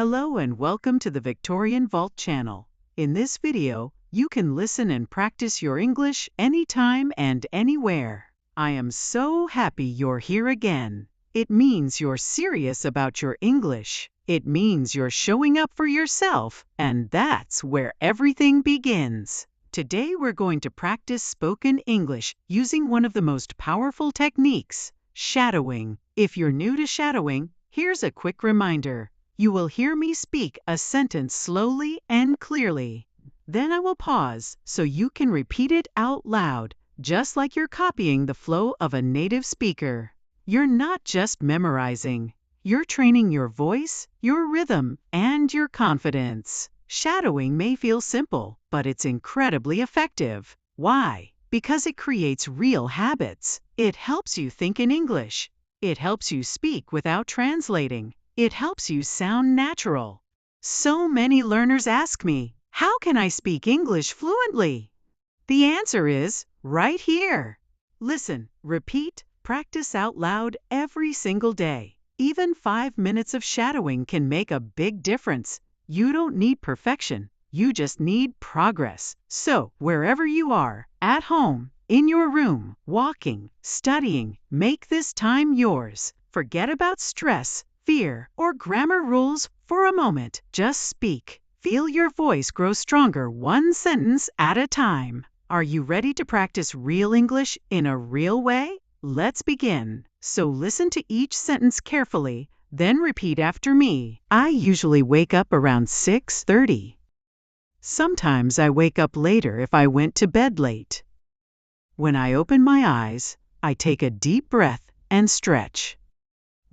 Hello and welcome to the Victorian Vault channel. In this video, you can listen and practice your English anytime and anywhere. I am so happy you're here again. It means you're serious about your English. It means you're showing up for yourself, and that's where everything begins. Today we're going to practice spoken English using one of the most powerful techniques, shadowing. If you're new to shadowing, here's a quick reminder. You will hear me speak a sentence slowly and clearly. Then I will pause so you can repeat it out loud, just like you're copying the flow of a native speaker. You're not just memorizing. You're training your voice, your rhythm, and your confidence. Shadowing may feel simple, but it's incredibly effective. Why? Because it creates real habits. It helps you think in English. It helps you speak without translating. It helps you sound natural. So many learners ask me, how can I speak English fluently? The answer is right here. Listen, repeat, practice out loud every single day. Even 5 minutes of shadowing can make a big difference. You don't need perfection. You just need progress. So, wherever you are, at home, in your room, walking, studying, make this time yours. Forget about stress, fear, or grammar rules for a moment. Just speak. Feel your voice grow stronger one sentence at a time. Are you ready to practice real English in a real way? Let's begin. So listen to each sentence carefully, then repeat after me. I usually wake up around 6:30. Sometimes I wake up later if I went to bed late. When I open my eyes, I take a deep breath and stretch.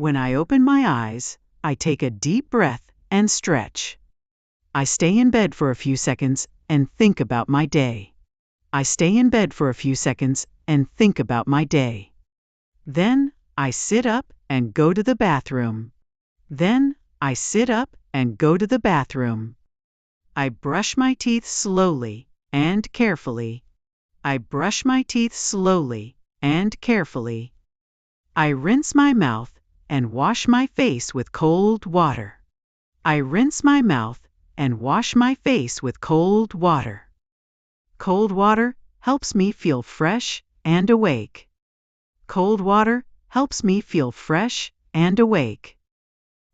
When I open my eyes, I take a deep breath and stretch. I stay in bed for a few seconds and think about my day. I stay in bed for a few seconds and think about my day. Then, I sit up and go to the bathroom. Then, I sit up and go to the bathroom. I brush my teeth slowly and carefully. I brush my teeth slowly and carefully. I rinse my mouth and wash my face with cold water. I rinse my mouth and wash my face with cold water. Cold water helps me feel fresh and awake. Cold water helps me feel fresh and awake.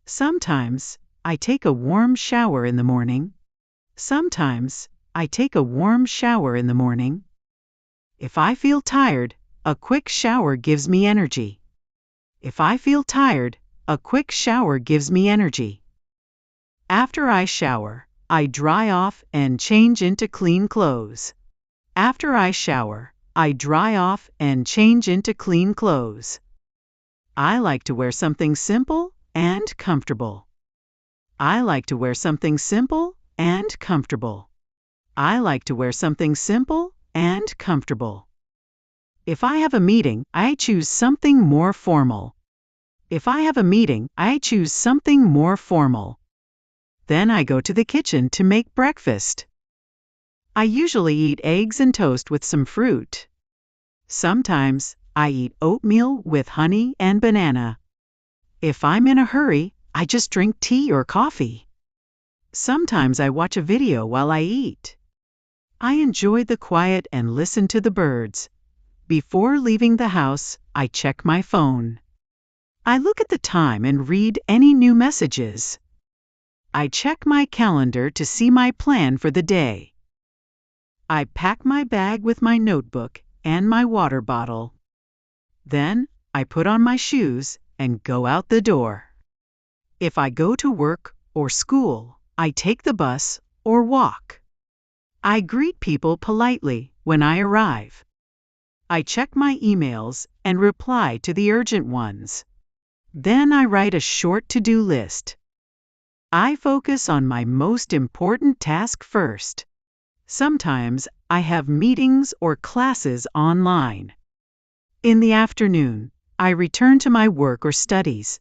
Sometimes I take a warm shower in the morning. Sometimes I take a warm shower in the morning. If I feel tired, a quick shower gives me energy. If I feel tired, a quick shower gives me energy. After I shower, I dry off and change into clean clothes. After I shower, I dry off and change into clean clothes. I like to wear something simple and comfortable. I like to wear something simple and comfortable. I like to wear something simple and comfortable. If I have a meeting, I choose something more formal. If I have a meeting, I choose something more formal. Then I go to the kitchen to make breakfast. I usually eat eggs and toast with some fruit. Sometimes, I eat oatmeal with honey and banana. If I'm in a hurry, I just drink tea or coffee. Sometimes I watch a video while I eat. I enjoy the quiet and listen to the birds. Before leaving the house, I check my phone. I look at the time and read any new messages. I check my calendar to see my plan for the day. I pack my bag with my notebook and my water bottle. Then, I put on my shoes and go out the door. If I go to work or school, I take the bus or walk. I greet people politely when I arrive. I check my emails and reply to the urgent ones. Then I write a short to-do list. I focus on my most important task first. Sometimes I have meetings or classes online. In the afternoon, I return to my work or studies.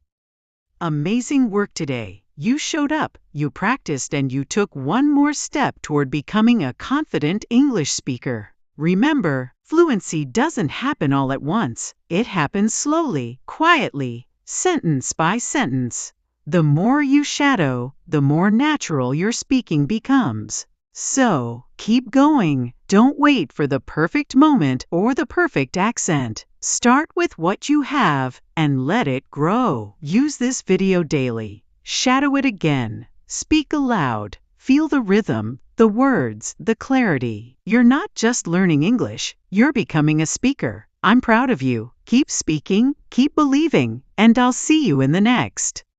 Amazing work today. You showed up, you practiced, and you took one more step toward becoming a confident English speaker. Remember, fluency doesn't happen all at once. It happens slowly, quietly, sentence by sentence. The more you shadow, the more natural your speaking becomes. So, keep going. Don't wait for the perfect moment or the perfect accent. Start with what you have and let it grow. Use this video daily. Shadow it again. Speak aloud. Feel the rhythm, the words, the clarity. You're not just learning English, you're becoming a speaker. I'm proud of you. Keep speaking, keep believing, and I'll see you in the next.